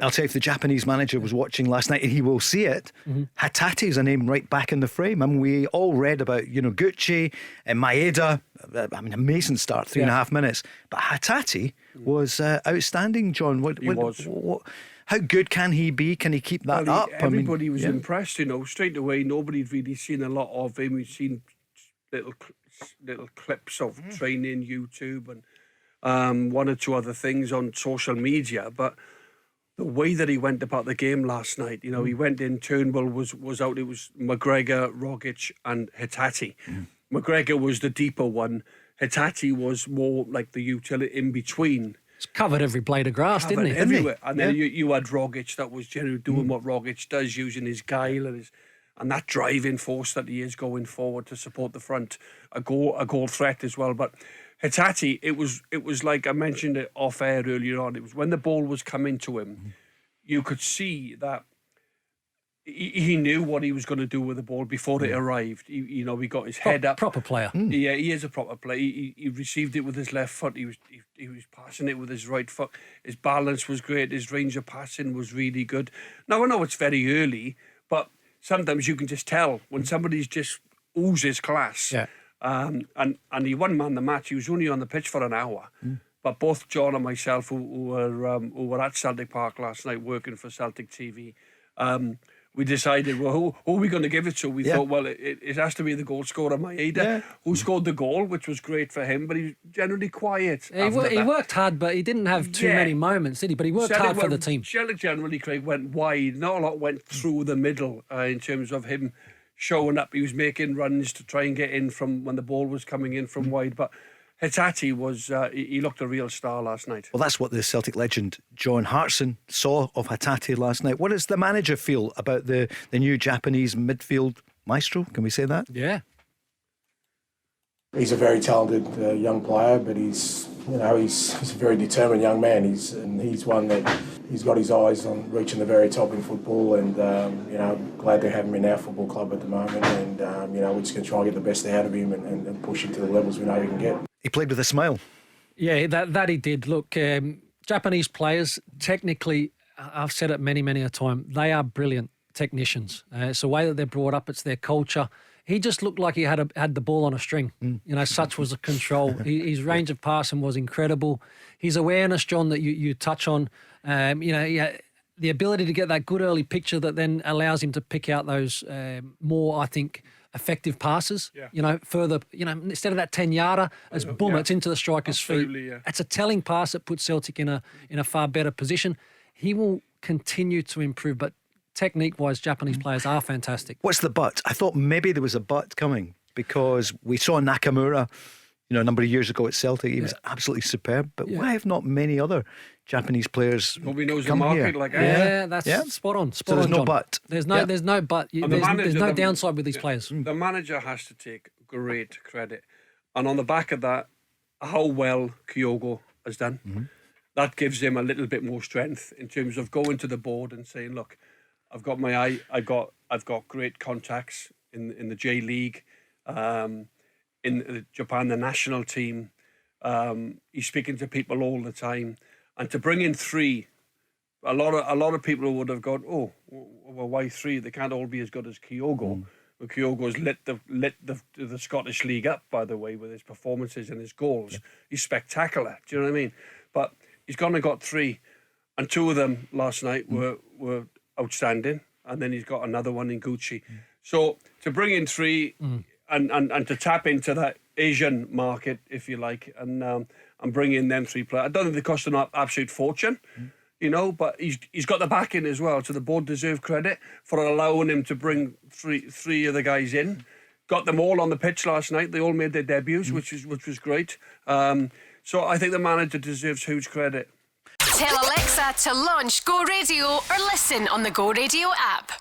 I'll tell you, if the Japanese manager was watching last night, and he will see it, Hatate is a name right back in the frame. I mean, we all read about, Gucci and Maeda. I mean, amazing start, 3.5 minutes. But Hatate was outstanding, John. How good can he be? Can he keep that up? Everybody was impressed, straight away. Nobody'd really seen a lot of him. We'd seen little clips of training, YouTube, and one or two other things on social media. But the way that he went about the game last night, he went in, Turnbull was out, it was McGregor, Rogic and Hatate. McGregor was the deeper one. Hatate was more like the utility in between. He's covered every blade of grass, didn't he? Everywhere. And then you had Rogic that was generally doing what Rogic does, using his guile and that driving force that he is going forward to support the front, a goal threat as well. But Hatate, it was like I mentioned it off air earlier on. It was when the ball was coming to him, you could see that he knew what he was going to do with the ball before it arrived. He got his head up. Proper player. Yeah, he is a proper player. He received it with his left foot. He was passing it with his right foot. His balance was great. His range of passing was really good. Now I know it's very early, but sometimes you can just tell when somebody's just oozes class. Yeah. And he won man the match. He was only on the pitch for an hour. But both John and myself, who were at Celtic Park last night working for Celtic TV, we decided, well, who are we going to give it to? We thought, well, it has to be the goal scorer, Maeda, who scored the goal, which was great for him, but he was generally quiet. He worked hard, but he didn't have too many moments, did he? But he worked hard for the team. Celtic generally, Craig, went wide. Not a lot went through the middle in terms of him showing up. He was making runs to try and get in from when the ball was coming in from wide, but Hatate was he looked a real star last night. Well, that's what the Celtic legend John Hartson saw of Hatate last night. What does the manager feel about the new Japanese midfield maestro? Can we say that? Yeah. He's a very talented young player, but he's a very determined young man. He's one that he's got his eyes on reaching the very top in football, and glad to have him in our football club at the moment. And we're just going to try and get the best out of him and push him to the levels we know he can get. He played with a smile. Yeah, that he did. Look, Japanese players, technically, I've said it many a time, they are brilliant technicians. It's the way that they're brought up. It's their culture. He just looked like he had the ball on a string. Such was the control. His range of passing was incredible. His awareness, John, that you touch on, the ability to get that good early picture that then allows him to pick out those more, I think, effective passes. Further, instead of that 10-yarder, it's boom, it's into the striker's feet. Yeah. It's a telling pass that puts Celtic in a far better position. He will continue to improve, but technique-wise, Japanese players are fantastic. What's the but? I thought maybe there was a but coming because we saw Nakamura, a number of years ago at Celtic. He was absolutely superb. But why have not many other Japanese players Nobody knows come the market here? like That's spot on. So there's no John. but. There's no but. There's no downside with these players. The manager has to take great credit, and on the back of that, how well Kyogo has done. That gives him a little bit more strength in terms of going to the board and saying, look, I've got my eye. I've got great contacts in the J League, in Japan, the national team. He's speaking to people all the time, and to bring in three, a lot of people would have gone, oh, well, why three? They can't all be as good as Kyogo. Well, Kyogo's lit the Scottish League up, by the way, with his performances and his goals. He's spectacular. Do you know what I mean? But he's gone and got three, and two of them last night were outstanding, and then he's got another one in Gucci. So to bring in three and to tap into that Asian market, if you like, and bring in them three players. I don't think they cost an absolute fortune, but he's got the backing as well. So the board deserve credit for allowing him to bring three of the guys in. Got them all on the pitch last night. They all made their debuts, which was great. So I think the manager deserves huge credit. Tell Alexa to launch Go Radio or listen on the Go Radio app.